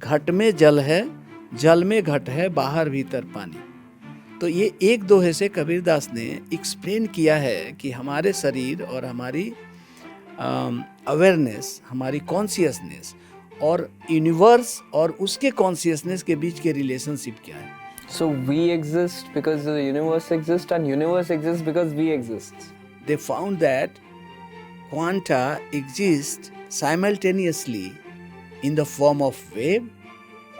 घट में जल है, जल में घट है, बाहर भीतर पानी। तो ये एक दोहे से कबीरदास ने एक्सप्लेन किया है कि हमारे शरीर और हमारी अवेयरनेस, हमारी कॉन्शियसनेस और यूनिवर्स और उसके कॉन्शियसनेस के बीच के रिलेशनशिप क्या है। So we exist because the universe exists and universe exists because we exist. They found that quanta exist simultaneously in the form of wave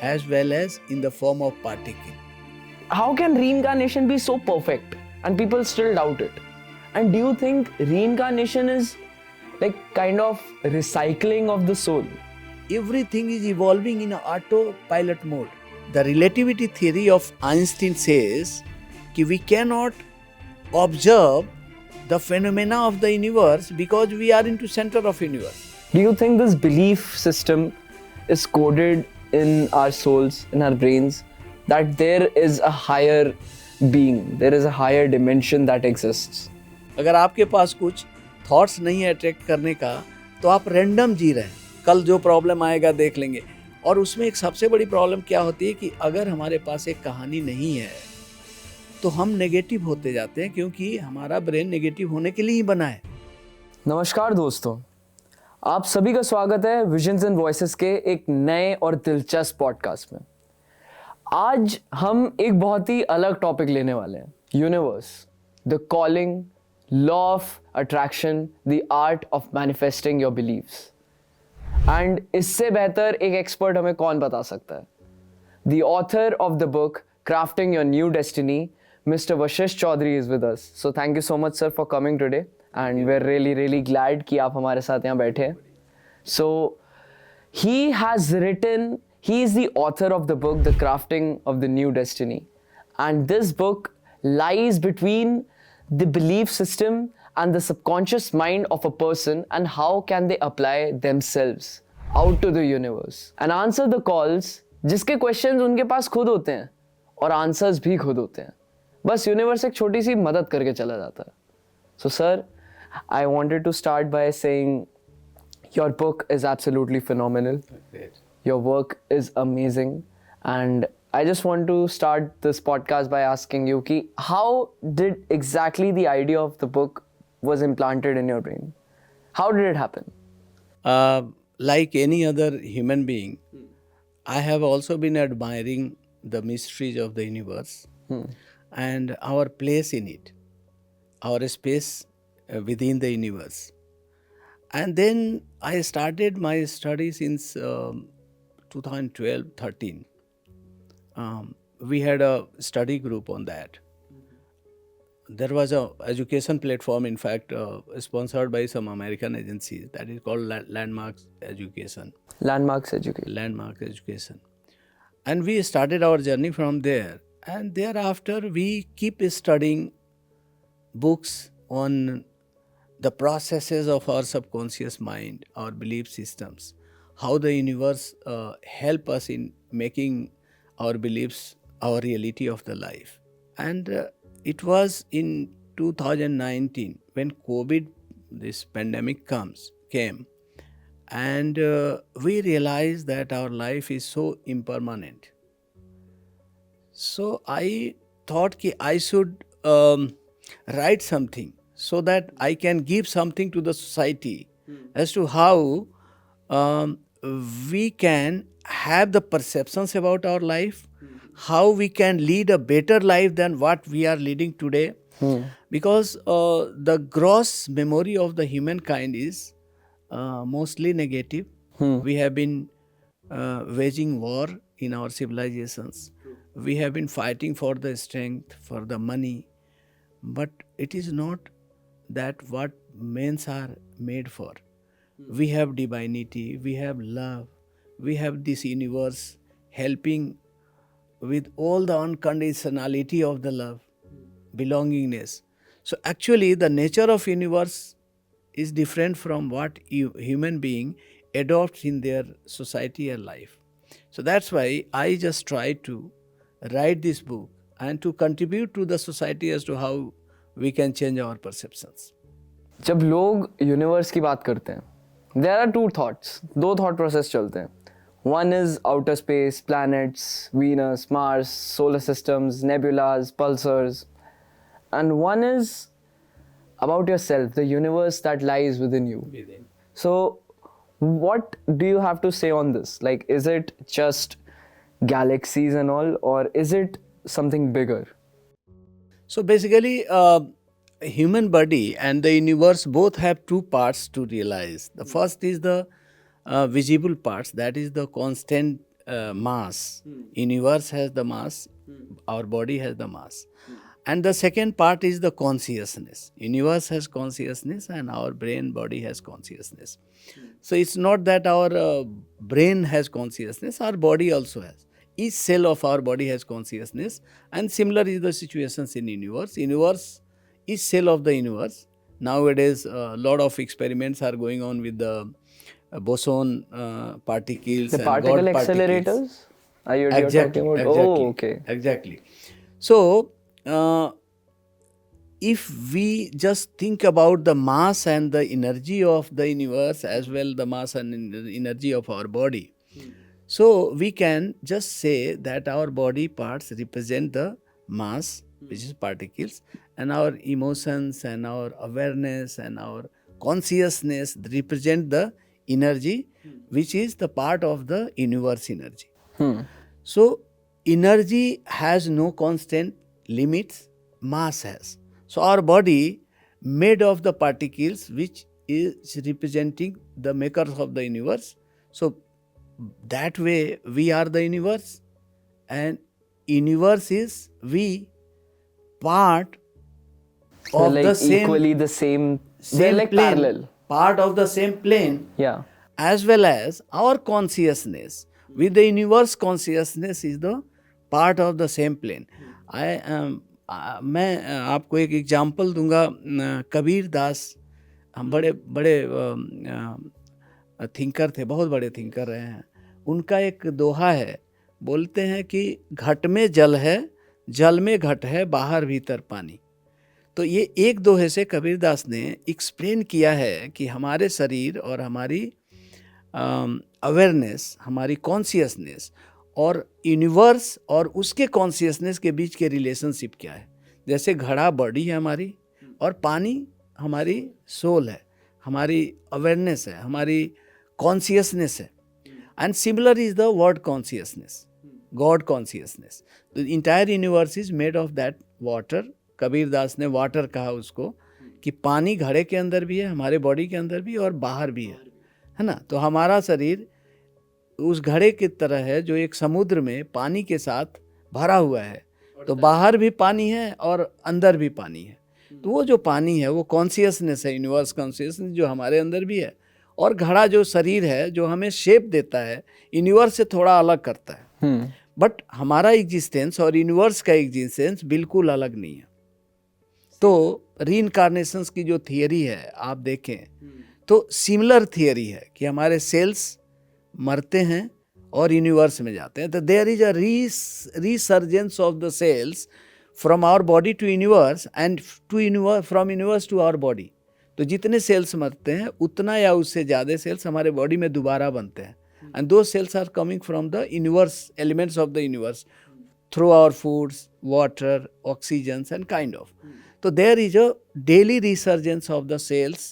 as well as in the form of particle. How can reincarnation be so perfect and people still doubt it? And do you think reincarnation is like kind of recycling of the soul? Everything is evolving in autopilot mode. The relativity theory of Einstein says that we cannot observe the phenomena of the universe because we are into center of universe. Do you think this belief system is coded in our souls, in our brains, that there is a higher being, there is a higher dimension that exists? अगर आपके पास कुछ thoughts नहीं है attract करने का, तो आप random जी रहे हैं, कल जो प्रॉब्लम आएगा देख लेंगे। और उसमें एक सबसे बड़ी प्रॉब्लम क्या होती है कि अगर हमारे पास एक कहानी नहीं है तो हम नेगेटिव होते जाते हैं, क्योंकि हमारा ब्रेन नेगेटिव होने के लिए ही बना है। नमस्कार दोस्तों, आप सभी का स्वागत है विजन्स एंड वॉइसेस के एक नए और दिलचस्प पॉडकास्ट में। आज हम एक बहुत ही अलग टॉपिक लेने वाले हैं, universe, the calling, law of attraction, the art of manifesting your beliefs. And इससे बेहतर एक एक्सपर्ट हमें कौन बता सकता है? The author of the book crafting your new destiny, Mr. Vashish Chaudhary is with us. So thank you so much, sir, for coming today. And we're really glad कि आप हमारे साथ यहाँ बैठे हैं. So he is the author of the book, The Crafting of the New Destiny. And this book lies between the belief system and the subconscious mind of a person and how can they apply themselves out to the universe and answer the calls जिसके questions उनके पास खुद होते हैं और answers भी खुद होते हैं. बस यूनिवर्स एक छोटी सी मदद करके चला जाता है. So sir, I wanted to start by saying your book is absolutely phenomenal. Great. Your work is amazing, and I just want to start this podcast by asking you कि how did exactly the idea of the book was implanted in your brain? How did it happen? Like any other human being, I have also been admiring the mysteries of the universe and our place in it, our space within the universe. And then I started my study since 2012-13. We had a study group on that. There was a education platform, in fact, sponsored by some American agencies, that is called Landmarks Education. Landmarks Education. Landmarks Education. And we started our journey from there. And thereafter, we keep studying books on the processes of our subconscious mind, our belief systems, how the universe help us in making our beliefs our reality of the life. And it was in 2019 when COVID, this pandemic came, and we realized that our life is so impermanent. So I thought that I should write something so that I can give something to the society as to how we can have the perceptions about our life, how we can lead a better life than what we are leading today. Because the gross memory of the humankind is mostly negative. We have been waging war in our civilizations. We have been fighting for the strength, for the money, but it is not that what men are made for. We have divinity, we have love, we have this universe helping with all the unconditionality of the love, belongingness. So actually the nature of universe is different from what human being adopts in their society or life. So that's why I just try to write this book and to contribute to the society as to how we can change our perceptions. जब लोग universe की बात करते हैं, there are two thoughts, दो thought process चलते हैं. One is outer space, planets, Venus, Mars, solar systems, nebulas, pulsars. And one is about yourself, the universe that lies within you. So, what do you have to say on this? Like, is it just galaxies and all, or is it something bigger? So basically, human body and the universe both have two parts to realize. The first is the visible parts, that is the constant mass. Universe has the mass, our body has the mass. And the second part is the consciousness. Universe has consciousness and our brain body has consciousness. So it's not that our brain has consciousness, our body also has. Each cell of our body has consciousness, and similar is the situations in universe. Universe, each cell of the universe. Nowadays, a lot of experiments are going on with the boson particles The and particle God particles. accelerators? Are you Exactly, talking about? exactly, Oh, okay. exactly. So, if we just think about the mass and the energy of the universe as well the mass and the energy of our body, so we can just say that our body parts represent the mass, which is particles, and our emotions and our awareness and our consciousness represent the energy, which is the part of the universe energy. So, energy has no constant limits, mass has. So, our body made of the particles which is representing the makers of the universe. So, that way we are the universe and universe is we part They're of like the same, equally the same. They're same like plane, parallel. part of the same plane, Yeah. as well as our consciousness with the universe consciousness is the part of the same plane. मैं आपको एक example दूंगा. कबीर दास हम बड़े बड़े thinker थे, बहुत बड़े थिंकर रहे हैं. उनका एक दोहा है, बोलते हैं कि घट में जल है, जल में घट है, बाहर भीतर पानी. तो ये एक दोहे से कबीरदास ने एक्सप्लेन किया है कि हमारे शरीर और हमारी अवेयरनेस, हमारी कॉन्शियसनेस और यूनिवर्स और उसके कॉन्शियसनेस के बीच के रिलेशनशिप क्या है. जैसे घड़ा बॉडी है हमारी और पानी हमारी सोल है, हमारी अवेयरनेस है, हमारी कॉन्शियसनेस है. And similar is the word consciousness, God consciousness. The entire universe is made of that water. Kabirdas ने वाटर कहा उसको कि पानी घड़े के अंदर भी है, हमारे बॉडी के अंदर भी और बाहर भी है ना. तो हमारा शरीर उस घड़े की तरह है जो एक समुद्र में पानी के साथ भरा हुआ है. तो बाहर भी पानी है और अंदर भी पानी है. तो वो जो पानी है वो कॉन्शियसनेस है, यूनिवर्स कॉन्शियसनेस जो हमारे अंदर भी है. और घड़ा जो शरीर है जो हमें शेप देता है, यूनिवर्स से थोड़ा अलग करता है. बट हमारा एग्जिस्टेंस और यूनिवर्स का एग्जिस्टेंस बिल्कुल अलग नहीं है. तो रीइंकार्नेशंस की जो थियरी है आप देखें तो सिमिलर थियरी है कि हमारे सेल्स मरते हैं और यूनिवर्स में जाते हैं. तो there is a resurgence of the cells from our body to universe and to universe, from universe to our body. तो जितने सेल्स मरते हैं उतना या उससे ज़्यादा सेल्स हमारे बॉडी में दोबारा बनते हैं. एंड दो cells are coming from the universe, elements of the universe through our foods, water, oxygens and kind of. So there is a daily resurgence of the cells.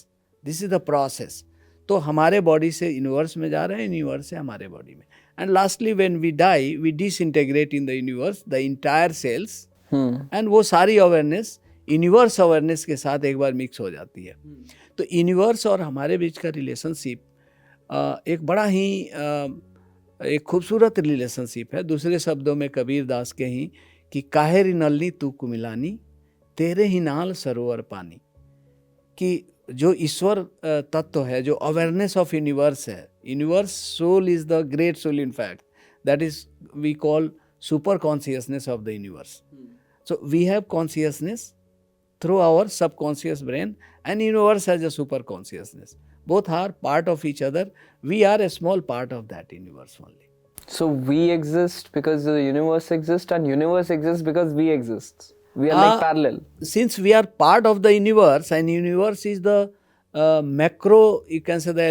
This is the process. तो हमारे body से universe में जा रहे हैं, universe से हमारे body में. And lastly when we die we disintegrate in the universe the entire cells and वो सारी अवेयरनेस यूनिवर्स अवेयरनेस के साथ एक बार मिक्स हो जाती है. तो यूनिवर्स और हमारे बीच का रिलेशनशिप एक बड़ा ही एक खूबसूरत रिलेशनशिप है. दूसरे शब्दों में कबीर दास के ही कि काहे री नलनी तू कुमिलानी, तेरे ही नाल सरोवर पानी. कि जो ईश्वर तत्व है, जो अवेयरनेस ऑफ यूनिवर्स है, universe soul is the great soul in fact, that is we call super consciousness of the universe. So we have consciousness through our subconscious brain and universe has a super consciousness. Both are part of each other. We are a small part of that universe only. So we exist because the universe exists and universe exists because we exist. We are like parallel. Since we are part of the universe and universe is the macro, you can say the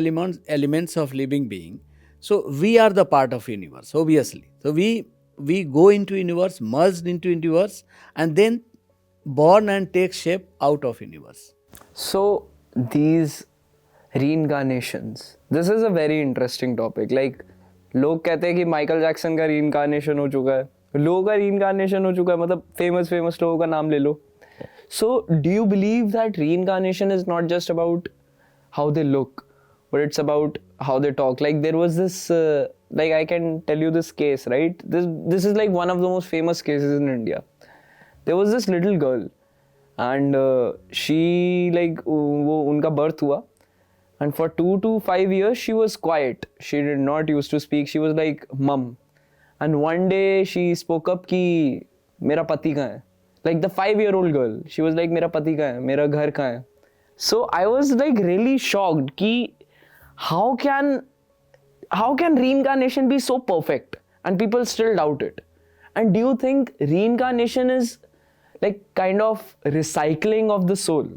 elements of living being. So we are the part of universe, obviously. So we go into universe, merged into universe, and then born and take shape out of universe. So these reincarnations, this is a very interesting topic. Like लोग कहते हैं कि Michael Jackson का reincarnation हो चुका है, लोगों का reincarnation हो चुका है, मतलब famous लोगों का नाम ले लो. So do you believe that reincarnation is not just about how they look, but it's about how they talk? Like there was this, like I can tell you this case, right? This is like one of the most famous cases in India. There was this little girl, and she like वो उनका birth हुआ, and for 2 to 5 years she was quiet. She did not used to speak. She was like mum, and one day she spoke up कि मेरा पति कहाँ है? Like the 5-year-old girl, she was like मेरा पति कहाँ है? मेरा घर कहाँ है? So I was like really shocked कि how can reincarnation be so perfect and people still doubt it? And do you think reincarnation is like kind of recycling of the soul?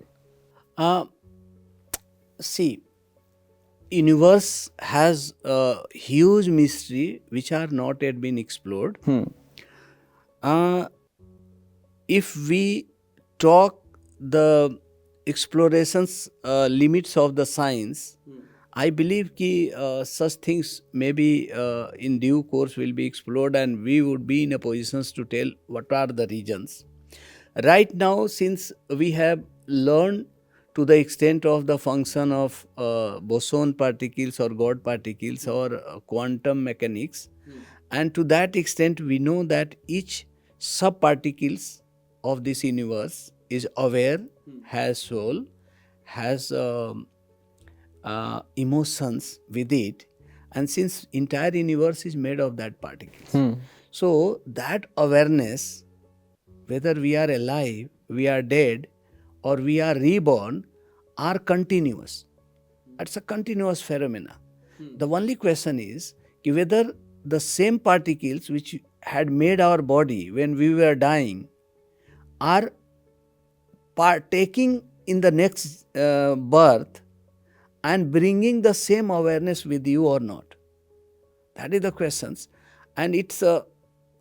See, universe has a huge mystery which are not yet been explored. If we talk the explorations limits of the science, I believe ki such things maybe in due course will be explored, and we would be in a positions to tell what are the regions. Right now, since we have learned to the extent of the function of boson particles or God particles or quantum mechanics, and to that extent we know that each subparticles of this universe is aware, has soul, has emotions with it, and since entire universe is made of that particles, so that awareness, whether we are alive, we are dead, or we are reborn, are continuous. It's a continuous phenomena. The only question is whether the same particles which had made our body when we were dying are partaking in the next birth and bringing the same awareness with you or not. That is the questions, and it's a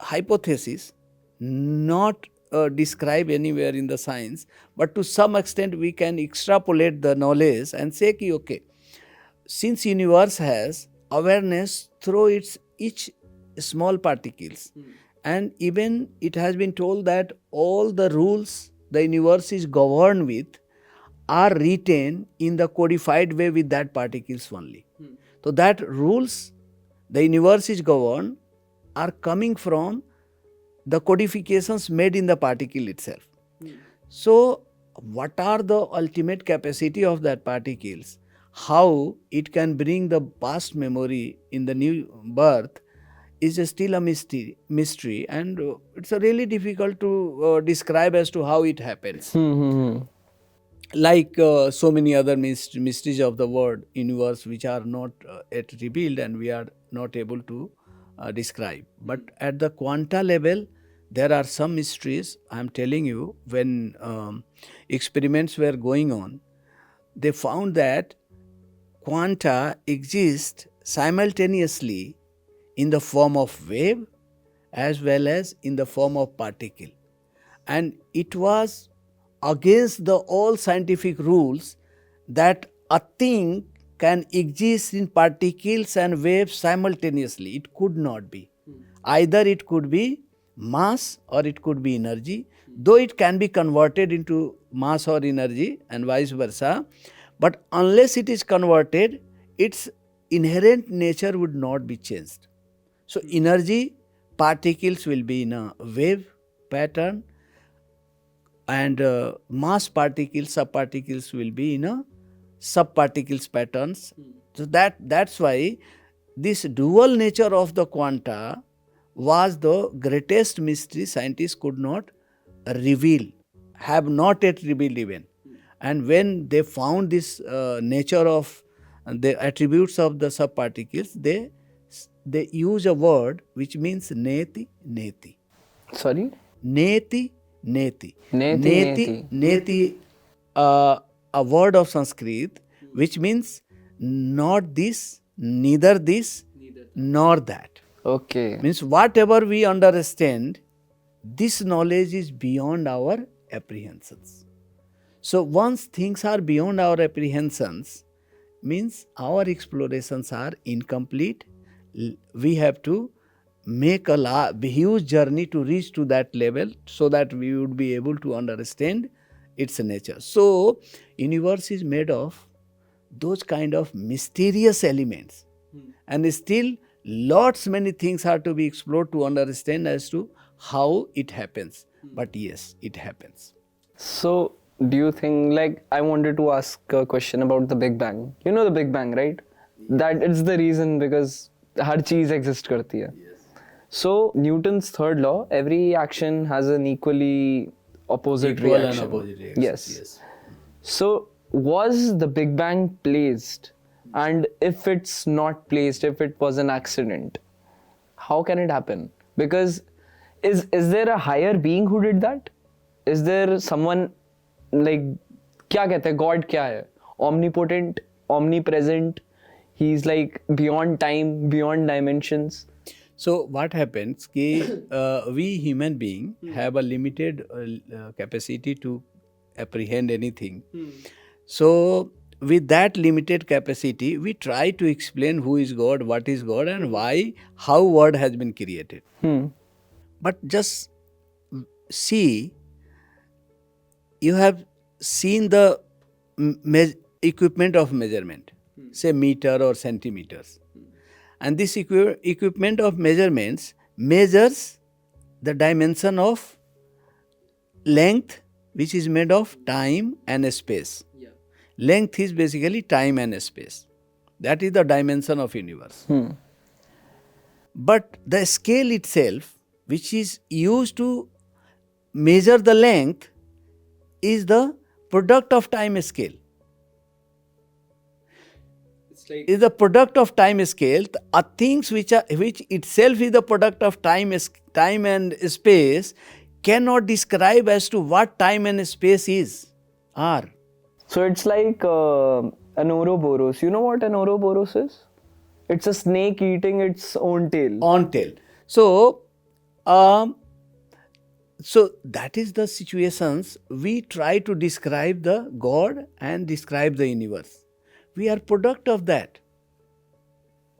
hypothesis, not described anywhere in the science, but to some extent we can extrapolate the knowledge and say ki okay, since universe has awareness through its each small particles, and even it has been told that all the rules the universe is governed with are retained in the codified way with that particles only. So that rules the universe is governed are coming from the codifications made in the particle itself. So what are the ultimate capacity of that particles? How it can bring the past memory in the new birth is still a mystery, and it's a really difficult to describe as to how it happens. Like so many other mysteries of the world, universe, which are not yet revealed and we are not able to describe. But at the quanta level, there are some mysteries. I am telling you, when experiments were going on, they found that quanta exist simultaneously in the form of wave as well as in the form of particle. And it was against the all scientific rules that a thing can exist in particles and waves simultaneously. It could not be. Either it could be mass or it could be energy, though it can be converted into mass or energy and vice versa. But unless it is converted, its inherent nature would not be changed. So energy particles will be in a wave pattern, and mass particles, subparticles will be in a subparticles patterns. So that's why this dual nature of the quanta was the greatest mystery scientists could not reveal, have not yet revealed even. And when they found this nature of the attributes of the subparticles, they use a word which means neti neti. Sorry? Neti neti. Neti, Neti, a word of Sanskrit which means not this, neither this, nor that. Okay. Means whatever we understand, this knowledge is beyond our apprehensions. So once things are beyond our apprehensions, means our explorations are incomplete. We have to make a huge journey to reach to that level so that we would be able to understand its nature. So universe is made of those kind of mysterious elements, and still lots many things are to be explored to understand as to how it happens. But yes, it happens. So, do you think, like, I wanted to ask a question about the Big Bang. You know the Big Bang, right? That it's the reason because हर चीज exist करती है. So, Newton's third law, every action has an equally opposite Equal and reaction. opposite reaction, Yes. yes. So, was the Big Bang placed? And if it's not placed, if it was an accident, how can it happen? Because is there a higher being who did that? Is there someone like क्या कहते हैं God क्या है? Omnipotent, omnipresent. He's like beyond time, beyond dimensions. So what happens कि we human being have a limited capacity to apprehend anything. So with that limited capacity, we try to explain who is God, what is God, and why, how world has been created. But just see, you have seen the equipment of measurement, say meter or centimeters. And this equipment of measurements measures the dimension of length, which is made of time and space. Length is basically time and space. That is the dimension of universe. But the scale itself, which is used to measure the length, is the product of time scale. Is the product of time scale. Things which itself is the product of time and space cannot describe as to what time and space are. So it's like an Ouroboros. You know what an Ouroboros is? It's a snake eating its own tail. On tail. So that is the situations we try to describe the God and describe the universe. We are product of that.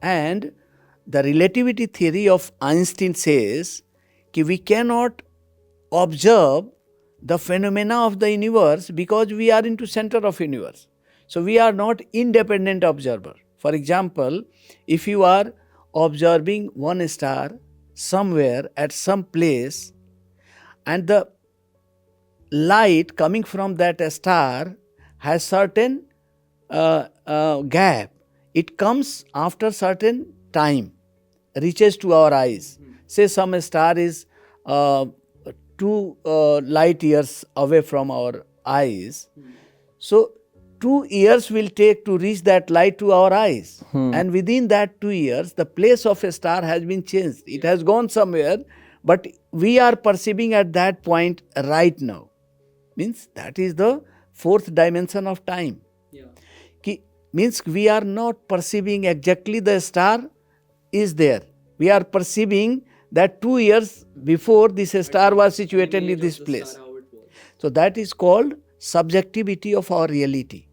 And the relativity theory of Einstein says that we cannot observe the phenomena of the universe because we are into center of universe. So we are not independent observer. For example, if you are observing one star somewhere at some place, and the light coming from that star has certain gap, it comes after certain time, reaches to our eyes. Say some star is 2 light years away from our eyes. So 2 years will take to reach that light to our eyes. And within that 2 years, the place of a star has been changed. It has gone somewhere, but we are perceiving at that point right now. Means that is the 4th dimension of time. Means we are not perceiving exactly the star is there. We are perceiving that 2 years before this star was situated in this place. So that is called subjectivity of our reality.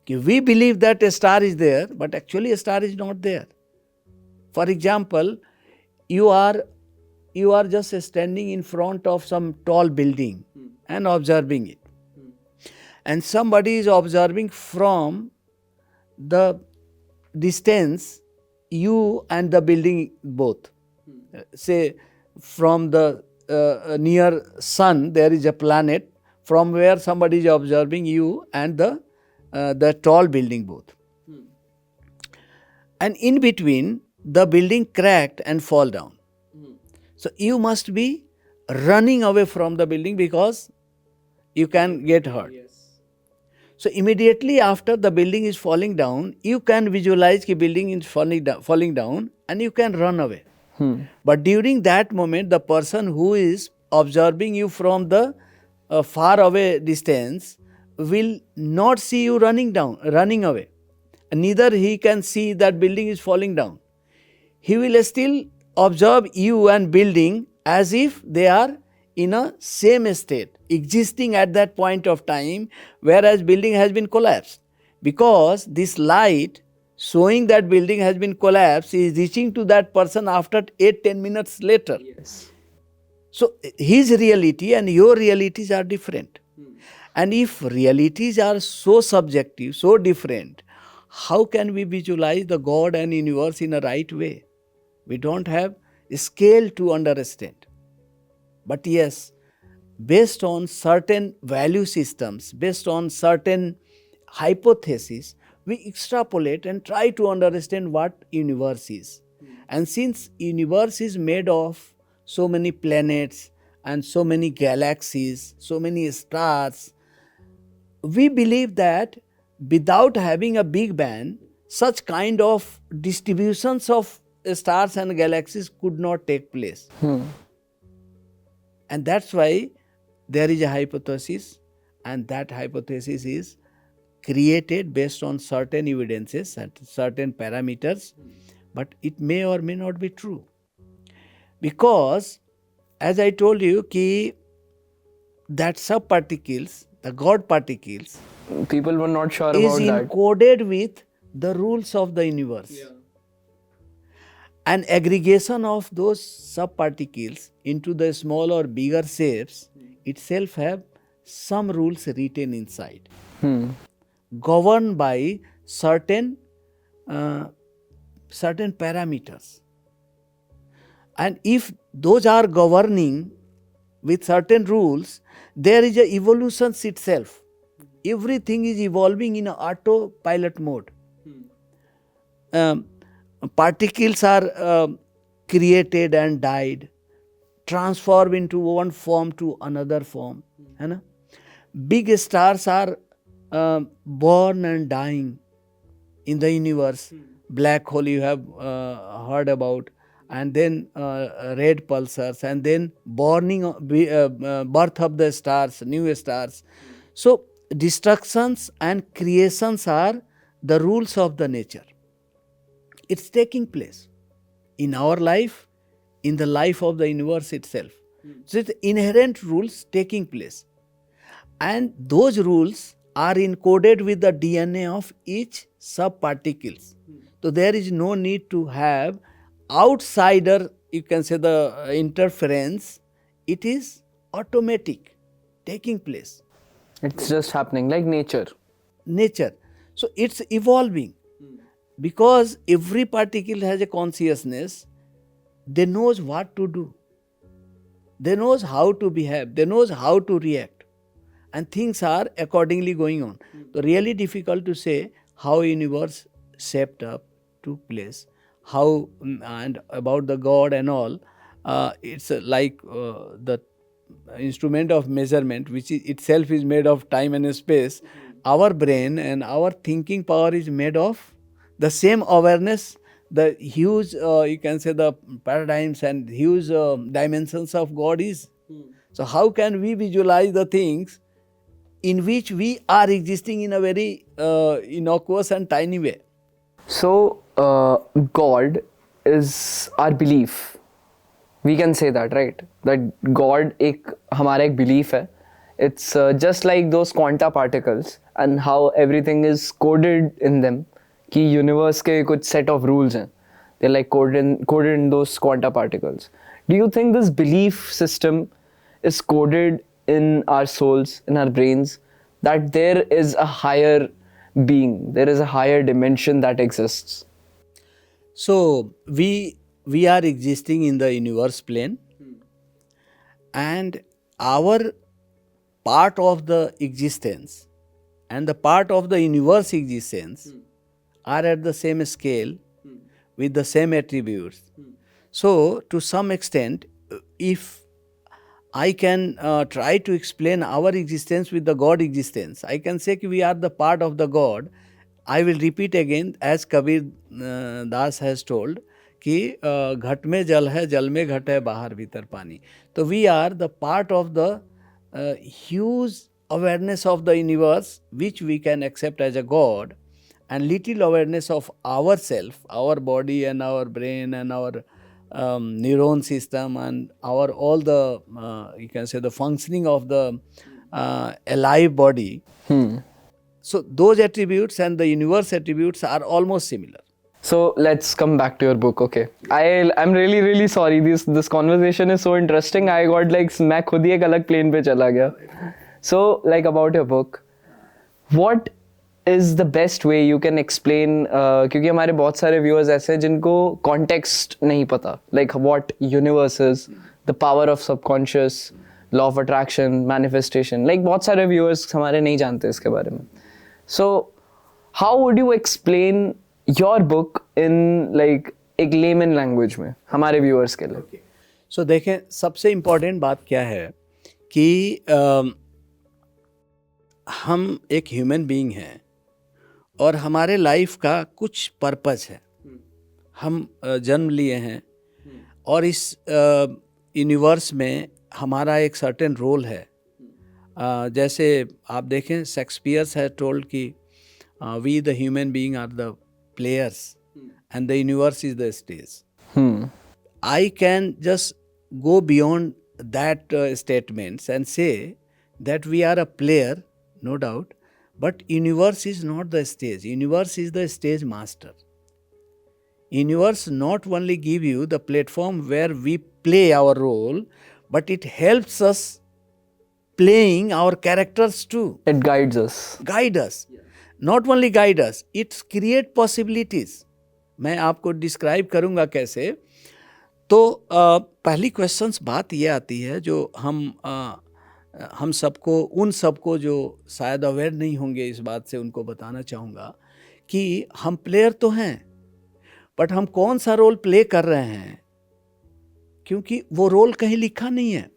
We believe that a star is there, but actually a star is not there. For example, you are just standing in front of some tall building and observing it. And somebody is observing from the distance, you and the building both. Say from the near sun there is a planet from where somebody is observing you and the tall building both. And in between the building cracked and fall down. So you must be running away from the building because you can get hurt. So immediately after the building is falling down, you can visualize the building is falling down and you can run away. But during that moment, the person who is observing you from the far away distance will not see you running away. Neither he can see that building is falling down. he will still observe you and building as if they are in a same state, existing at that point of time, whereas building has been collapsed. Because this light showing that building has been collapsed is reaching to that person after 8-10 minutes later. Yes. So his reality and your realities are different. And if realities are so subjective, so different, how can we visualize the God and universe in a right way? We don't have a scale to understand. But yes, based on certain value systems, based on certain hypotheses, we extrapolate and try to understand what universe is. And since universe is made of so many planets and so many galaxies, so many stars, we believe that without having a big bang, such kind of distributions of stars and galaxies could not take place. And that's why there is a hypothesis, and that hypothesis is created based on certain evidences and certain parameters, but it may or may not be true. Because, as I told you, ki that subparticles, the God particles, People were not sure is about that. encoded with the rules of the universe. An aggregation of those subparticles into the small or bigger shapes itself have some rules written inside, governed by certain parameters. And if those are governing with certain rules, there is a evolution itself. Everything is evolving in an autopilot mode. Particles are created and died, transform into one form to another form. है ना? Big stars are born and dying in the universe. Black hole you have heard about, and then red pulsars, and then birth of the stars, new stars. So destructions and creations are the rules of the nature. It's taking place in our life, in the life of the universe itself. So it's inherent rules taking place. And those rules are encoded with the DNA of each subparticles. So there is no need to have outsider, you can say, the interference. It is automatic, taking place. It's just happening like nature. Nature. So it's evolving. Because every particle has a consciousness, they knows what to do. They knows how to behave. They knows how to react. And things are accordingly going on. So really difficult to say how universe shaped up, took place, how and about the God and all. It's like the instrument of measurement, which itself is made of time and space. Our brain and our thinking power is made of the same awareness, the huge, you can say, the paradigms and huge dimensions of God is. So how can we visualize the things in which we are existing in a very innocuous and tiny way? So, God is our belief. We can say that, right? That God हमारा एक belief है. It's just like those quanta particles and how everything is coded in them. कि universe के कुछ set of rules हैं. They're like coded in those quanta particles. Do you think this belief system is coded in our souls, in our brains, that there is a higher being, there is a higher dimension that exists? So we are existing in the universe plane, and our part of the existence and the part of the universe existence are at the same scale with the same attributes. So to some extent, if I can try to explain our existence with the God existence, I can say that we are the part of the God. I will repeat again, as Kabir Das has told, कि घट में जल है, जल में घट है, बाहर भीतर पानी. So we are the part of the huge awareness of the universe, which we can accept as a God. and little awareness of ourself, our body and our brain and our neuron system and our all the you can say the functioning of the alive body. So those attributes and the universe attributes are almost similar. So let's come back to your book. Okay, I'm really sorry. This conversation is so interesting. I got like मैं खुद ही एक अलग plane पे चला गया. So like about your book, what is the best way you can explain? क्योंकि हमारे बहुत सारे viewers ऐसे हैं जिनको context नहीं पता. Like what universe is, the power of subconscious, law of attraction, manifestation. Like बहुत सारे viewers हमारे नहीं जानते इसके बारे में. So how would you explain your book in like एक layman language में हमारे viewers के लिए? So देखें, सबसे important बात क्या है कि हम एक ह्यूमन बीइंग हैं और हमारे लाइफ का कुछ पर्पस है. हम जन्म लिए हैं और इस यूनिवर्स में हमारा एक सर्टेन रोल है. जैसे आप देखें, शेक्सपियर है टोल्ड कि we the human being are the players and the universe is the stage. I can just go beyond that statements and say that we are a player, no doubt, but universe is not the stage. Universe is the stage master. Universe not only give you the platform where we play our role, but it helps us playing our characters too. It guides us. Guide us. Not only guide us, it create possibilities. मैं आपको describe करूँगा कैसे. तो पहली questions बात ये आती है जो हम सबको, उन सबको जो शायद अवेयर नहीं होंगे इस बात से, उनको बताना चाहूँगा कि हम प्लेयर तो हैं, बट हम कौन सा रोल प्ले कर रहे हैं, क्योंकि वो रोल कहीं लिखा नहीं है.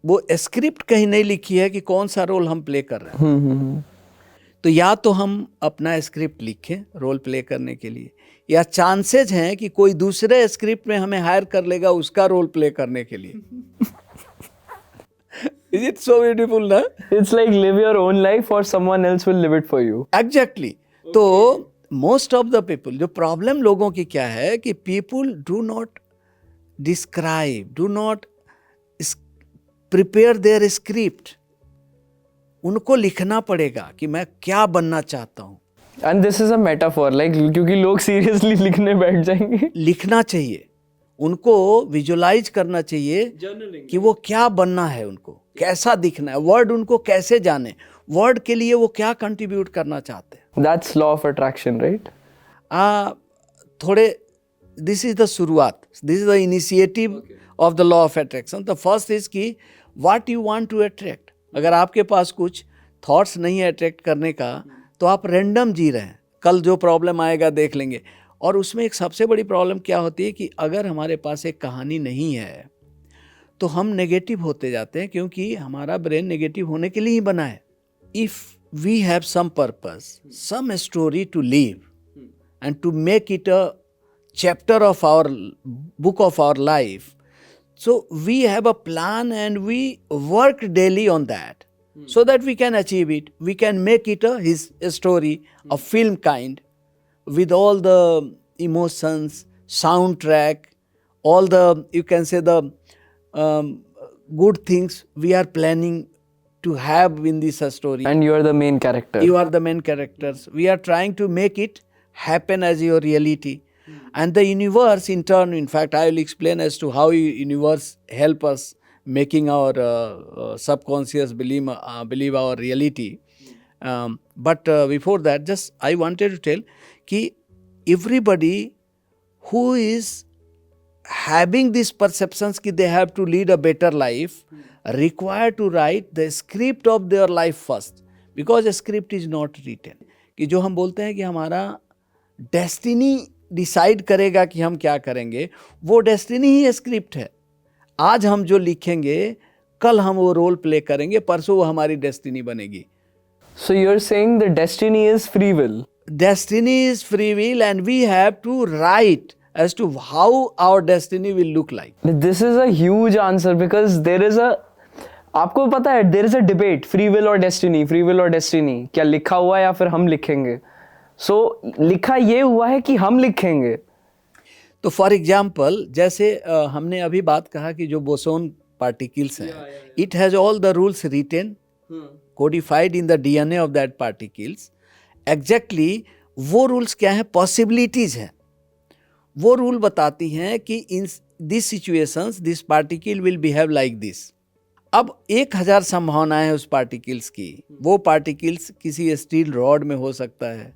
वो स्क्रिप्ट कहीं नहीं लिखी है कि कौन सा रोल हम प्ले कर रहे हैं. तो या तो हम अपना स्क्रिप्ट लिखें रोल प्ले करने के लिए, या चांसेस हैं कि कोई दूसरे स्क्रिप्ट में हमें हायर कर लेगा उसका रोल प्ले करने के लिए. Is it so beautiful ना? It's like live your own life or someone else will live it for you. Exactly. तो most of the people, जो प्रॉब्लम लोगों की क्या है कि people do not describe, do not prepare their script. उनको लिखना पड़ेगा कि मैं क्या बनना चाहता हूँ. And this is a metaphor, like क्योंकि लोग seriously लिखने बैठ जाएंगे. लिखना चाहिए, उनको विजुलाइज करना चाहिए कि वो क्या बनना है, उनको कैसा दिखना है, वर्ड उनको कैसे जाने, वर्ड के लिए वो क्या कंट्रीब्यूट करना चाहते हैं. That's law of attraction, right? थोड़े दिस इज द शुरुआत, this is the initiative of the law of attraction. The first is कि what you want to attract. अगर आपके पास कुछ थॉट्स नहीं है अट्रैक्ट करने का, तो आप रैंडम जी रहे हैं, कल जो प्रॉब्लम आएगा देख लेंगे. और उसमें एक सबसे बड़ी प्रॉब्लम क्या होती है कि अगर हमारे पास एक कहानी नहीं है तो हम नेगेटिव होते जाते हैं, क्योंकि हमारा ब्रेन नेगेटिव होने के लिए ही बना है. If we have some purpose, some story to live and to make it a chapter of our book of our life, so we have a plan and we work daily on that, so that we can achieve it. We can make it a story, a film kind, with all the emotions, soundtrack, all the, you can say the good things we are planning to have in this story. And you are the main character. You are the main characters. We are trying to make it happen as your reality. And the universe in turn, in fact, I will explain as to how universe help us making our subconscious believe our reality. But before that, just I wanted to tell कि everybody who is having these perceptions कि they have to lead a better life require to write the script of their life first, because a script is not written. कि जो हम बोलते हैं कि हमारा destiny decide करेगा कि हम क्या करेंगे, वो डेस्टिनी ही स्क्रिप्ट है. आज हम जो लिखेंगे कल हम वो रोल प्ले करेंगे, परसों वो हमारी डेस्टिनी बनेगी. So you're saying the destiny is free will. Destiny is free will and we have to write as to how our destiny will look like. This is a huge answer because there is a आपको पता है there is a debate, free will और destiny, free will और destiny, क्या लिखा हुआ है या फिर हम लिखेंगे? सो लिखा ये हुआ है कि हम लिखेंगे। तो फॉर एग्जाम्पल जैसे हमने अभी बात कहा कि जो बोसोन पार्टिकल्स हैं, it has all the rules written codified in the DNA of that particles. Exactly वो रूल्स क्या है? पॉसिबिलिटीज हैं। वो रूल बताती हैं कि in this situations this particle will behave like this. अब 1000 संभावनाएं हैं उस पार्टिकल्स की। वो पार्टिकल्स किसी स्टील रॉड में हो सकता है,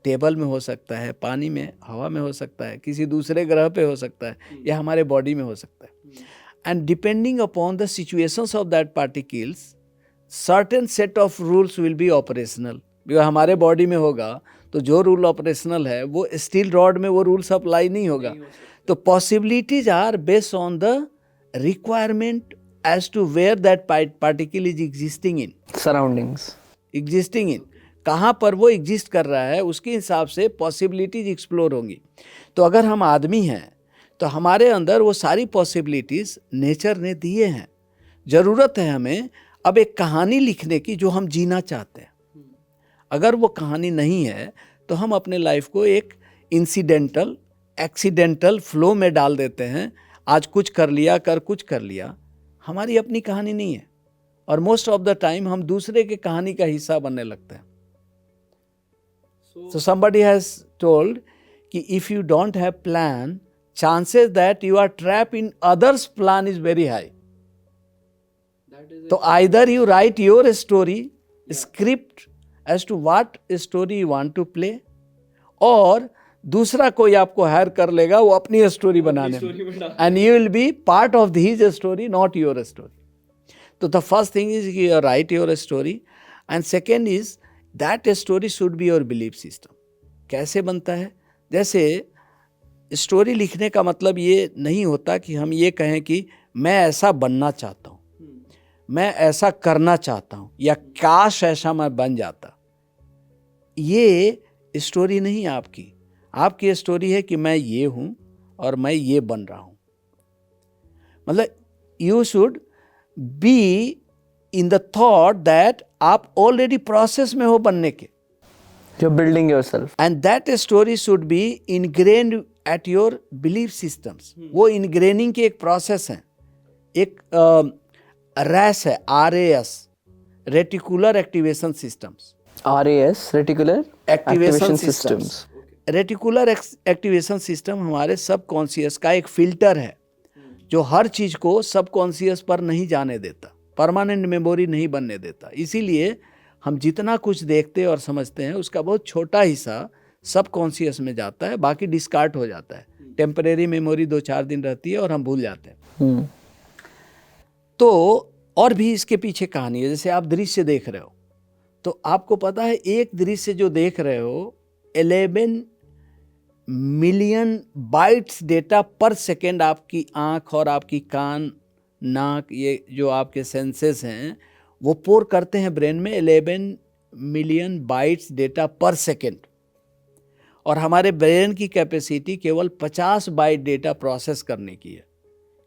टेबल में हो सकता है, पानी में, हवा में हो सकता है, किसी दूसरे ग्रह पे हो सकता है, या हमारे बॉडी में हो सकता है। And depending upon the situations of that particles certain set of rules will be operational. हमारे बॉडी में होगा तो जो रूल ऑपरेशनल है वो स्टील रॉड में वो रूल्स अप्लाई नहीं होगा। तो possibilities are based on the requirement as to where that particle is existing in surroundings, existing in कहाँ पर वो एग्जिस्ट कर रहा है, उसके हिसाब से पॉसिबिलिटीज एक्सप्लोर होंगी। तो अगर हम आदमी हैं तो हमारे अंदर वो सारी पॉसिबिलिटीज नेचर ने दिए हैं। ज़रूरत है हमें अब एक कहानी लिखने की जो हम जीना चाहते हैं। अगर वो कहानी नहीं है तो हम अपने लाइफ को एक इंसिडेंटल एक्सीडेंटल फ्लो में डाल देते हैं। आज कुछ कर लिया, कर कुछ कर लिया, हमारी अपनी कहानी नहीं है। और मोस्ट ऑफ द टाइम हम दूसरे के कहानी का हिस्सा बनने लगते हैं। So somebody has told कि if you don't have plan, chances that you are trapped in others' plan is very high. तो either you write your story, script as to what story you want to play, और दूसरा कोई आपको higher कर लेगा वो अपनी story बनाने में, and you will be part of his story, not your story. तो the first thing is you write your story, and second is that story should be your belief system. कैसे बनता है? जैसे स्टोरी लिखने का मतलब ये नहीं होता कि हम ये कहें कि मैं ऐसा बनना चाहता हूँ, मैं ऐसा करना चाहता हूँ, या काश ऐसा मैं बन जाता। ये स्टोरी नहीं आपकी। आपकी स्टोरी है कि मैं ये हूँ और मैं ये बन रहा हूँ। मतलब you should be in the thought that आप ऑलरेडी प्रोसेस में हो बनने के। You're building yourself. And that story should be ingrained at your belief systems. वो इनग्रेनिंग की एक प्रोसेस है, एक रैस है, RAS, reticular activation systems. RAS, reticular activation systems. Reticular activation system हमारे सबकॉन्शियस का एक फिल्टर है जो हर चीज़ को सबकॉन्शियस पर नहीं जाने देता, परमानेंट मेमोरी नहीं बनने देता। इसीलिए हम जितना कुछ देखते और समझते हैं उसका बहुत छोटा हिस्सा सबकॉन्शियस में जाता है, बाकी डिस्कार्ड हो जाता है। टेम्परेरी मेमोरी 2-4 दिन रहती है और हम भूल जाते हैं। तो और भी इसके पीछे कहानी है। जैसे आप दृश्य देख रहे हो तो आपको पता है एक दृश्य जो देख रहे हो 11 मिलियन बाइट्स डेटा पर सेकेंड आपकी आँख और आपकी कान, नाक, ये जो आपके सेंसेस हैं वो पोर करते हैं ब्रेन में 11 मिलियन बाइट्स डेटा पर सेकेंड। और हमारे ब्रेन की कैपेसिटी केवल 50 बाइट डेटा प्रोसेस करने की है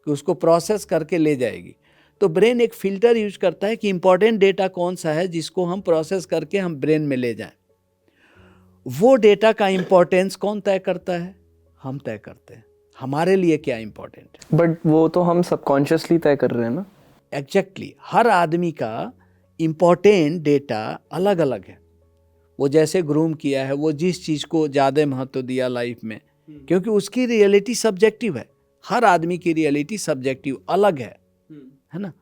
कि उसको प्रोसेस करके ले जाएगी। तो ब्रेन एक फ़िल्टर यूज करता है कि इम्पॉर्टेंट डेटा कौन सा है जिसको हम प्रोसेस करके हम ब्रेन में ले जाएं। वो डेटा का इम्पोर्टेंस कौन तय करता है? हम तय करते हैं हमारे लिए क्या इम्पोर्टेंट है। बट वो तो हम सबकॉन्शियसली तय कर रहे हैं ना। एग्जैक्टली हर आदमी का इम्पोर्टेंट डेटा अलग अलग है। वो जैसे ग्रूम किया है, वो जिस चीज़ को ज़्यादा महत्व दिया लाइफ में, क्योंकि उसकी रियलिटी सब्जेक्टिव है। हर आदमी की रियलिटी सब्जेक्टिव अलग है ना।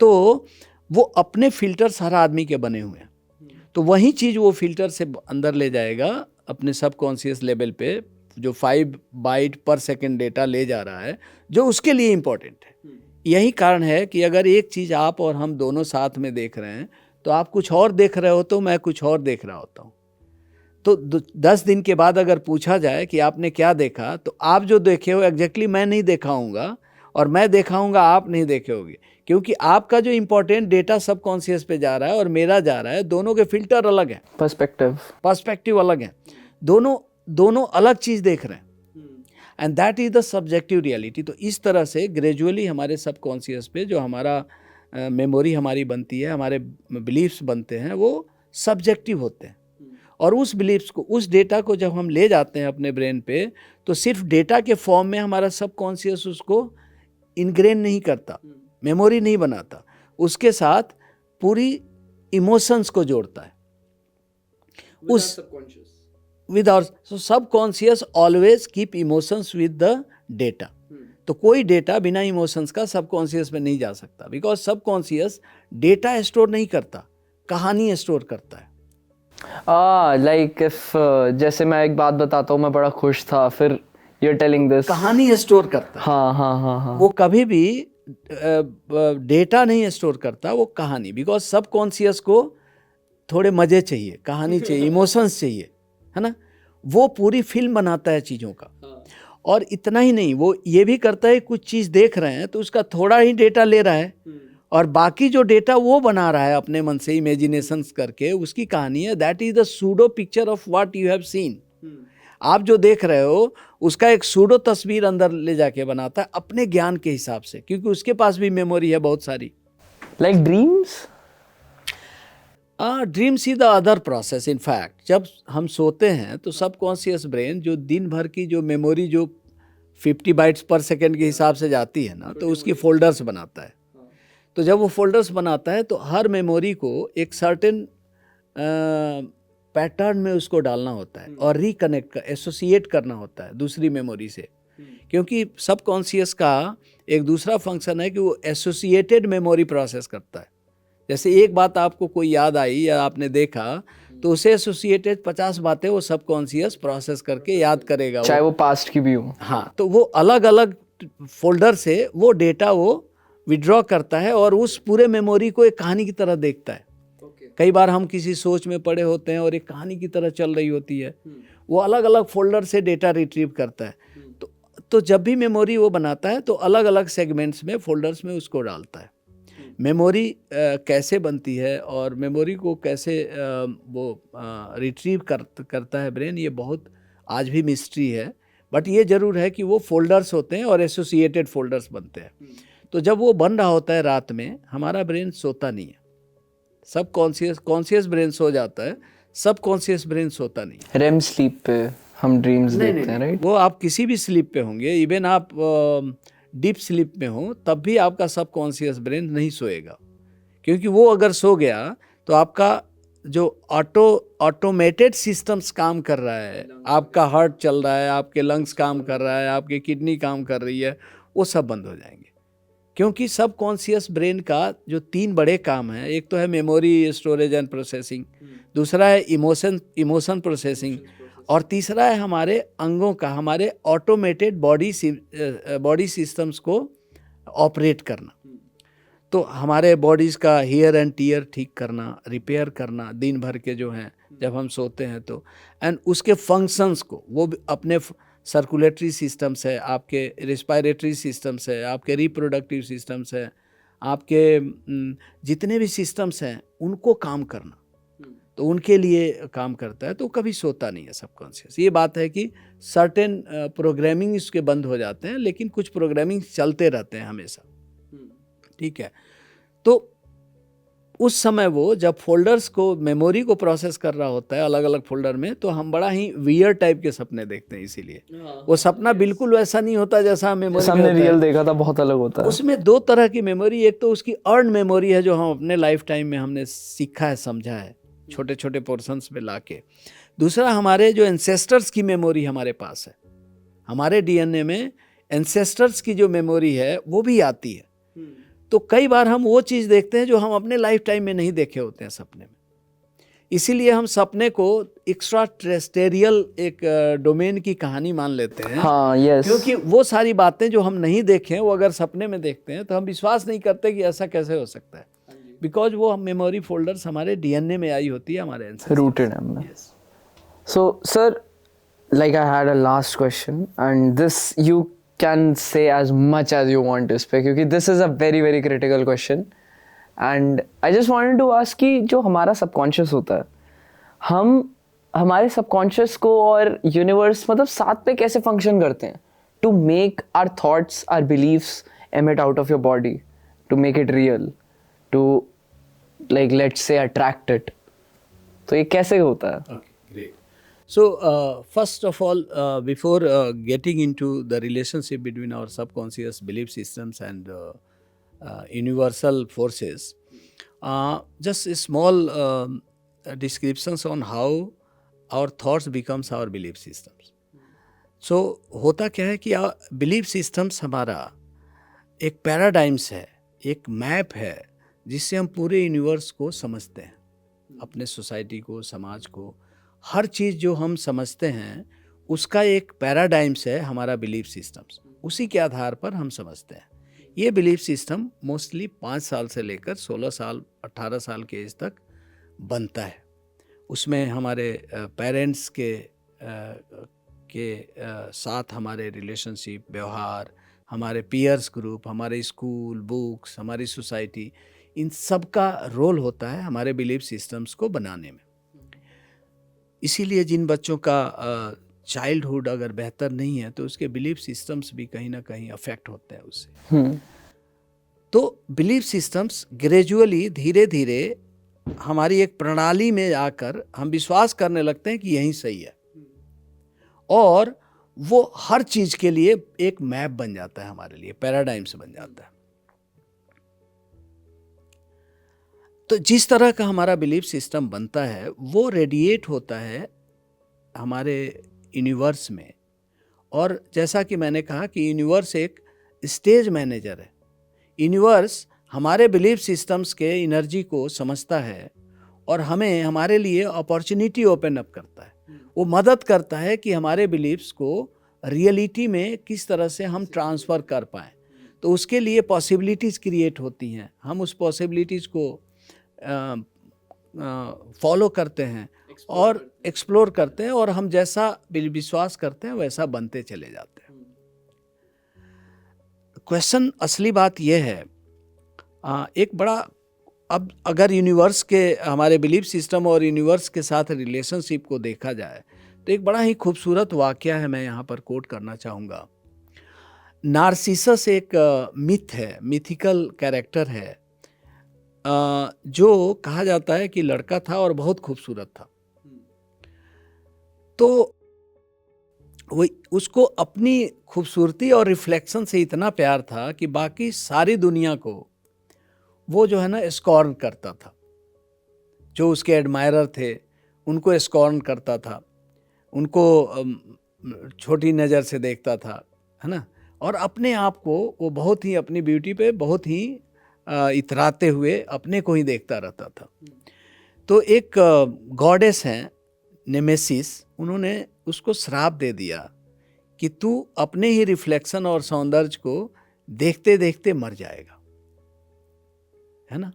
तो वो अपने फिल्टर्स हर आदमी के बने हुए हैं। तो वही चीज़ वो फिल्टर से अंदर ले जाएगा अपने सबकॉन्शियस लेवल पे, जो 5 बाइट पर सेकेंड डेटा ले जा रहा है जो उसके लिए इम्पोर्टेंट है। यही कारण है कि अगर एक चीज़ आप और हम दोनों साथ में देख रहे हैं तो आप कुछ और देख रहे हो तो मैं कुछ और देख रहा होता हूँ। तो 10 दिन के बाद अगर पूछा जाए कि आपने क्या देखा, तो आप जो देखे हो एग्जैक्टली मैं नहीं देखा हूँगा और मैं देखा हूँगा आप नहीं देखे होगे, क्योंकि आपका जो इम्पोर्टेंट डेटा सबकॉन्शियस पे जा रहा है और मेरा जा रहा है, दोनों के फिल्टर अलग हैं, पर्सपेक्टिव अलग है, दोनों अलग चीज़ देख रहे हैं। And that is the subjective reality. तो इस तरह से ग्रेजुअली हमारे सबकॉन्शियस पे जो हमारा मेमोरी हमारी बनती है, हमारे बिलीफ्स बनते हैं, वो सब्जेक्टिव होते हैं। और उस बिलीफ्स को, उस डेटा को जब हम ले जाते हैं अपने ब्रेन पे, तो सिर्फ डेटा के फॉर्म में हमारा सबकॉन्शियस उसको इनग्रेन नहीं करता, मेमोरी नहीं बनाता, उसके साथ पूरी इमोशंस को जोड़ता है उस with our subconscious always keep emotions with the data. तो कोई डेटा बिना इमोशंस का सबकॉन्शियस में नहीं जा सकता, बिकॉज सबकॉन्शियस डेटा स्टोर नहीं करता, कहानी स्टोर करता है। लाइक इफ जैसे मैं एक बात बताता हूँ, मैं बड़ा खुश था, फिर you're telling this, कहानी स्टोर करता है। हाँ। वो कभी भी डेटा नहीं स्टोर करता, वो कहानी, बिकॉज सबकॉन्शियस को थोड़े मजे चाहिए, कहानी चाहिए, इमोशंस चाहिए, है ना। वो पूरी फिल्म बनाता है चीज़ों का। और इतना ही नहीं, वो ये भी करता है, कुछ चीज़ देख रहे हैं तो उसका थोड़ा ही डेटा ले रहा है, और बाकी जो डेटा वो बना रहा है अपने मन से इमेजिनेशंस करके, उसकी कहानी है। That is the pseudo picture of what you have seen. आप जो देख रहे हो उसका एक सूडो तस्वीर अंदर ले जाके बनाता है अपने ज्ञान के हिसाब से, क्योंकि उसके पास भी मेमोरी है बहुत सारी। Like dreams, dreams is the other process. In fact जब हम सोते हैं तो सबकॉन्शियस ब्रेन जो दिन भर की जो मेमोरी जो 50 बाइट्स पर सेकेंड के हिसाब से जाती है ना, तो उसकी फोल्डर्स बनाता है। तो जब वो फोल्डर्स बनाता है तो हर मेमोरी को एक सर्टेन पैटर्न में उसको डालना होता है और रिकनेक्ट एसोसिएट करना होता है दूसरी मेमोरी से, क्योंकि सबकॉन्शियस का एक दूसरा फंक्शन है कि वो एसोसिएटेड मेमोरी प्रोसेस करता है। जैसे एक बात आपको कोई याद आई या आपने देखा, तो उसे एसोसिएटेड 50 बातें वो सबकॉन्शियस प्रोसेस करके याद करेगा, चाहे वो पास्ट की भी हो। हाँ, तो वो अलग अलग फोल्डर से वो डेटा वो विड्रॉ करता है और उस पूरे मेमोरी को एक कहानी की तरह देखता है। कई बार हम किसी सोच में पड़े होते हैं और एक कहानी की तरह चल रही होती है, वो अलग अलग फोल्डर से डेटा रिट्रीव करता है। तो जब भी मेमोरी वो बनाता है तो अलग अलग सेगमेंट्स में, फोल्डर्स में उसको डालता है। मेमोरी कैसे बनती है और मेमोरी को कैसे वो रिट्रीव करता है ब्रेन, ये बहुत आज भी मिस्ट्री है। बट ये ज़रूर है कि वो फोल्डर्स होते हैं और एसोसिएटेड फोल्डर्स बनते हैं। तो जब वो बन रहा होता है रात में, हमारा ब्रेन सोता नहीं है। सब कॉन्शियस ब्रेन सो जाता है, सब कॉन्शियस ब्रेन सोता नहीं है। रेम स्लीप पे हम ड्रीम्स देखते हैं, राइट? वो आप किसी भी स्लीप पे होंगे, इवन आप डीप स्लीप में हो, तब भी आपका सब कॉन्शियस ब्रेन नहीं सोएगा, क्योंकि वो अगर सो गया तो आपका जो ऑटोमेटेड सिस्टम्स काम कर रहा है, आपका हार्ट चल रहा है, आपके लंग्स काम कर रहा है, आपकी किडनी काम कर रही है, वो सब बंद हो जाएंगे। क्योंकि सब कॉन्शियस ब्रेन का जो 3 बड़े काम हैं, एक तो है मेमोरी स्टोरेज एंड प्रोसेसिंग, दूसरा है इमोशन प्रोसेसिंग, और तीसरा है हमारे अंगों का, हमारे ऑटोमेटेड बॉडी सिस्टम्स को ऑपरेट करना। तो हमारे बॉडीज़ का हियर एंड टीयर ठीक करना, रिपेयर करना दिन भर के जो हैं जब हम सोते हैं तो, एंड उसके फंक्शंस को वो भी अपने सर्कुलेटरी सिस्टम्स है, आपके रिस्पायरेटरी सिस्टम्स है, आपके रिप्रोडक्टिव सिस्टम्स है, आपके जितने भी सिस्टम्स हैं उनको काम करना, तो उनके लिए काम करता है। तो कभी सोता नहीं है सबकॉन्शियस। ये बात है कि सर्टेन प्रोग्रामिंग इसके बंद हो जाते हैं, लेकिन कुछ प्रोग्रामिंग चलते रहते हैं हमेशा, ठीक है। तो उस समय वो जब फोल्डर्स को, मेमोरी को प्रोसेस कर रहा होता है अलग अलग फोल्डर में, तो हम बड़ा ही वियर टाइप के सपने देखते हैं। इसीलिए वो सपना बिल्कुल वैसा नहीं होता जैसा हम मेमोरी सामने रियल देखा था, बहुत अलग होता है। उसमें 2 तरह की मेमोरी, एक तो उसकी अर्न मेमोरी है जो हम अपने लाइफ टाइम में हमने सीखा है, समझा है, छोटे छोटे पोर्शंस में लाके। दूसरा हमारे जो एंसेस्टर्स की मेमोरी हमारे पास है, हमारे डीएनए में एंसेस्टर्स की जो मेमोरी है वो भी आती है। तो कई बार हम वो चीज़ देखते हैं जो हम अपने लाइफ टाइम में नहीं देखे होते हैं सपने में। इसीलिए हम सपने को एक्स्ट्रा टेरेस्टेरियल एक डोमेन की कहानी मान लेते हैं। हाँ, यस। क्योंकि वो सारी बातें जो हम नहीं देखें, वो अगर सपने में देखते हैं तो हम विश्वास नहीं करते कि ऐसा कैसे हो सकता है, बिकॉज वो मेमोरी फोल्डर्स हमारे डीएनए में आई होती है, हमारे रूटेड है हमने। So sir, like I had a last question, and this you can say as much as you want to speak, क्योंकि this is a very very critical question, and I just wanted to ask कि जो हमारा subconscious होता है, हम हमारे subconscious को और यूनिवर्स मतलब साथ में कैसे फंक्शन करते हैं to make our thoughts, our beliefs emit out of your body, to make it real. to like let's say attract it. तो ये कैसे होता है? Okay, great. So, first of all, before getting into the relationship between our subconscious belief systems and universal forces, just a small descriptions on how our thoughts becomes our belief systems. So, होता क्या है कि belief systems हमारा एक paradigms है, एक map है जिससे हम पूरे यूनिवर्स को समझते हैं, अपने सोसाइटी को, समाज को, हर चीज़ जो हम समझते हैं उसका एक पैराडाइम्स है हमारा बिलीफ सिस्टम्स, उसी के आधार पर हम समझते हैं। ये बिलीफ सिस्टम मोस्टली 5 साल से लेकर 16 साल 18 साल के एज तक बनता है। उसमें हमारे पेरेंट्स के साथ हमारे रिलेशनशिप, व्यवहार, हमारे पीयर्स ग्रुप, हमारे स्कूल, बुक्स, हमारी सोसाइटी, इन सब का रोल होता है हमारे बिलीफ सिस्टम्स को बनाने में। इसीलिए जिन बच्चों का चाइल्डहुड अगर बेहतर नहीं है तो उसके बिलीफ सिस्टम्स भी कहीं ना कहीं अफेक्ट होते हैं उससे। तो बिलीफ सिस्टम्स ग्रेजुअली धीरे धीरे हमारी एक प्रणाली में आकर हम विश्वास करने लगते हैं कि यही सही है, और वो हर चीज के लिए एक मैप बन जाता है हमारे लिए, पैराडाइम्स बन जाता है। तो जिस तरह का हमारा बिलीफ सिस्टम बनता है वो रेडिएट होता है हमारे यूनिवर्स में। और जैसा कि मैंने कहा कि यूनिवर्स एक स्टेज मैनेजर है। यूनिवर्स हमारे बिलीफ सिस्टम्स के एनर्जी को समझता है और हमें हमारे लिए अपॉर्चुनिटी ओपन अप करता है। वो मदद करता है कि हमारे बिलीफ्स को रियलिटी में किस तरह से हम ट्रांसफ़र कर पाएँ। तो उसके लिए पॉसिबिलिटीज़ क्रिएट होती हैं, हम उस पॉसिबिलिटीज़ को फॉलो करते हैं और एक्सप्लोर करते हैं, और हम जैसा विश्वास करते हैं वैसा बनते चले जाते हैं। क्वेश्चन, असली बात यह है, एक बड़ा, अब अगर यूनिवर्स के हमारे बिलीफ सिस्टम और यूनिवर्स के साथ रिलेशनशिप को देखा जाए तो एक बड़ा ही खूबसूरत वाकया है, मैं यहाँ पर कोट करना चाहूँगा। नार्सिसस एक मिथ है, मिथिकल कैरेक्टर है, जो कहा जाता है कि लड़का था और बहुत खूबसूरत था। तो वो उसको अपनी खूबसूरती और रिफ्लेक्शन से इतना प्यार था कि बाकी सारी दुनिया को वो जो है ना स्कॉर्न करता था। जो उसके एडमायरर थे उनको स्कॉर्न करता था, उनको छोटी नज़र से देखता था, है ना। और अपने आप को वो बहुत ही, अपनी ब्यूटी पे बहुत ही इतराते हुए अपने को ही देखता रहता था। तो एक गॉडेस हैं नेमेसिस, उन्होंने उसको श्राप दे दिया कि तू अपने ही रिफ्लेक्शन और सौंदर्य को देखते देखते मर जाएगा, है ना।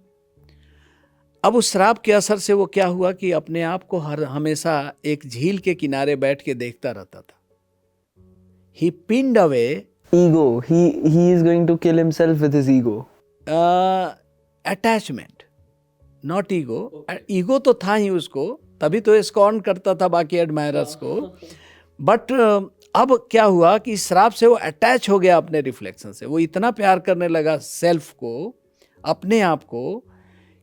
अब उस श्राप के असर से वो क्या हुआ कि अपने आप को हमेशा एक झील के किनारे बैठ के देखता रहता था। He pinned away ego. He is going to kill himself with his ego. Attachment, not ego. Ego तो था ही उसको, तभी तो स्कॉर्न करता था बाकी एडमायरर्स को। बट अब क्या हुआ कि इस श्राप से वो अटैच हो गया अपने रिफ्लेक्शन से। वो इतना प्यार करने लगा सेल्फ को, अपने आप को,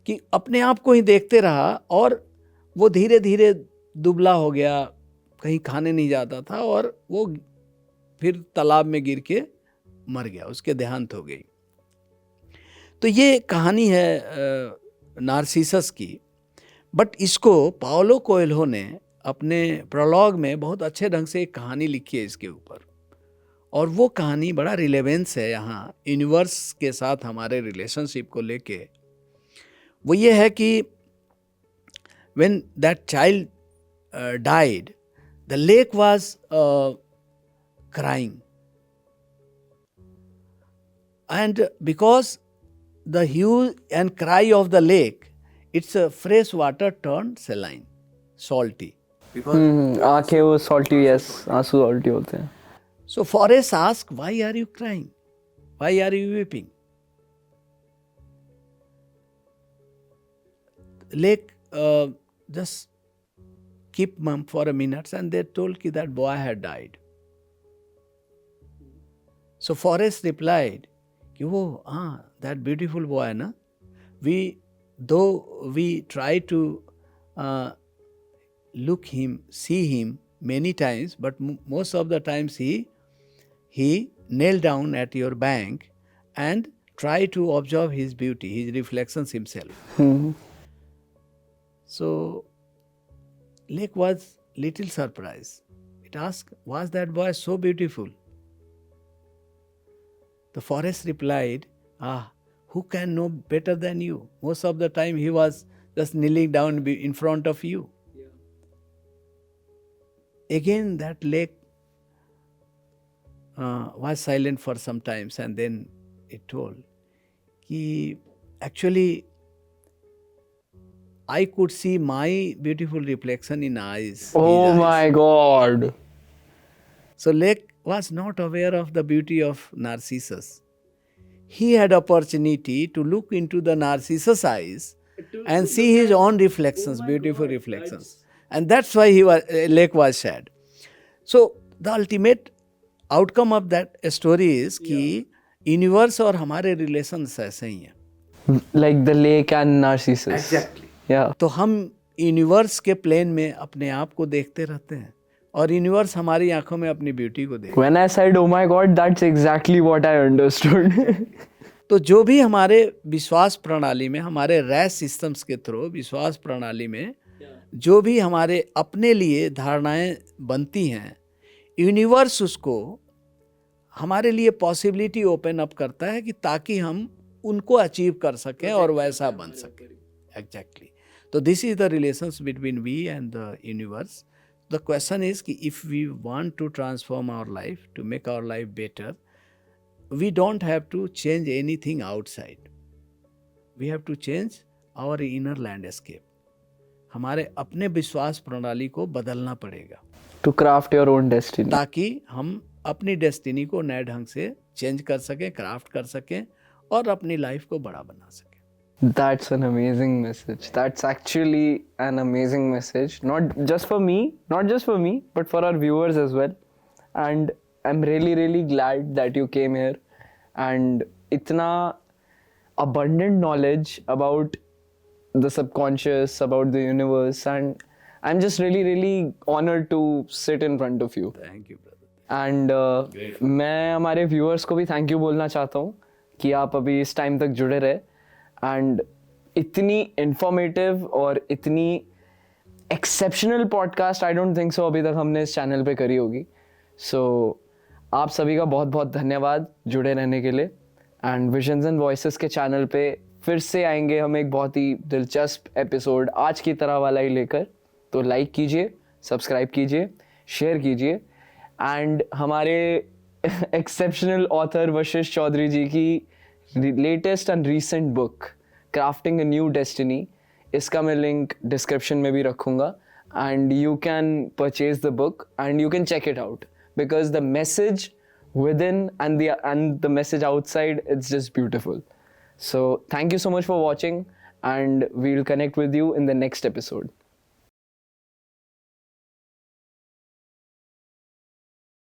कि अपने आप को ही देखते रहा, और वो धीरे धीरे दुबला हो गया, कहीं खाने नहीं जाता था, और वो फिर तालाब में गिर के मर गया, उसके देहांत हो गई। तो ये कहानी है नार्सिसस की। बट इसको पाओलो कोएल्हो ने अपने प्रोलॉग में बहुत अच्छे ढंग से एक कहानी लिखी है इसके ऊपर, और वो कहानी बड़ा रिलेवेंस है यहाँ यूनिवर्स के साथ हमारे रिलेशनशिप को लेके। वो ये है कि when that child died, the lake was crying, and because the hue and cry of the lake, its fresh water turned saline, salty, because आंखें वो salty, yes, आंसू salty होते हैं। So forest asked, why are you crying, why are you weeping? Lake just keep mum for a minute, and they told कि that boy had died. So Forrest replied कि वो, that beautiful boy ना, though we try to see him many times, but most of the times he kneel down at your bank and try to observe his beauty, his reflections himself. So Lake was little surprised. It asked, was that boy so beautiful? The forest replied, who can know better than you? Most of the time he was just kneeling down in front of you. Again that lake was silent for some times, and then it told, actually I could see my beautiful reflection in eyes. Oh my God. So Lake was not aware of the beauty of Narcissus. He had opportunity to look into the Narcissus' eyes and see his own reflections, beautiful reflections. And that's why Lake was sad. So the ultimate outcome of that story is कि universe और हमारे relations ऐसे ही हैं. Like the lake and Narcissus. Exactly. Yeah. तो हम universe के plane में अपने आप को देखते रहते हैं और यूनिवर्स हमारी आंखों में अपनी ब्यूटी को देखते हैं. When I said, oh my God, that's exactly what I understood. तो जो भी हमारे विश्वास प्रणाली में, हमारे रैश सिस्टम्स के थ्रू विश्वास प्रणाली में जो भी हमारे अपने लिए धारणाएं बनती हैं, यूनिवर्स उसको हमारे लिए पॉसिबिलिटी ओपन अप करता है कि ताकि हम उनको अचीव कर सकें और वैसा बन सकें. एग्जैक्टली. तो this is the relations between we and the universe. The question is कि if we want to transform our life, to make our life better, we don't have to change anything outside. We have to change our inner landscape. हमारे अपने विश्वास प्रणाली को बदलना पड़ेगा To craft your own destiny. ताकि हम अपनी डेस्टिनी को नए ढंग से चेंज कर सकें, क्राफ्ट कर सकें और अपनी लाइफ को बड़ा बना सकें. That's an amazing message. That's actually an amazing message. Not just for me, but for our viewers as well. And I'm really, really glad that you came here and itna abundant knowledge about the subconscious, about the universe, and I'm just really, really honored to sit in front of you. Thank you, brother. And मैं हमारे viewers को भी thank you बोलना चाहता हूँ कि आप अभी इस time तक जुड़े रहे and इतनी informative और इतनी exceptional podcast I don't think so अभी तक हमने इस channel पे करी होगी. So आप सभी का बहुत बहुत धन्यवाद जुड़े रहने के लिए. एंड विजन्स एंड वॉइसेस के चैनल पे फिर से आएंगे हम एक बहुत ही दिलचस्प एपिसोड आज की तरह वाला ही लेकर. तो लाइक कीजिए, सब्सक्राइब कीजिए, शेयर कीजिए. एंड हमारे एक्सेप्शनल ऑथर वशिष्ठ चौधरी जी की latest and recent book crafting a new destiny, इसका मैं लिंक डिस्क्रिप्शन में भी रखूँगा. And you can purchase the book and you can check it out. Because the message within and the message outside, it's just beautiful. So thank you so much for watching, and we'll connect with you in the next episode.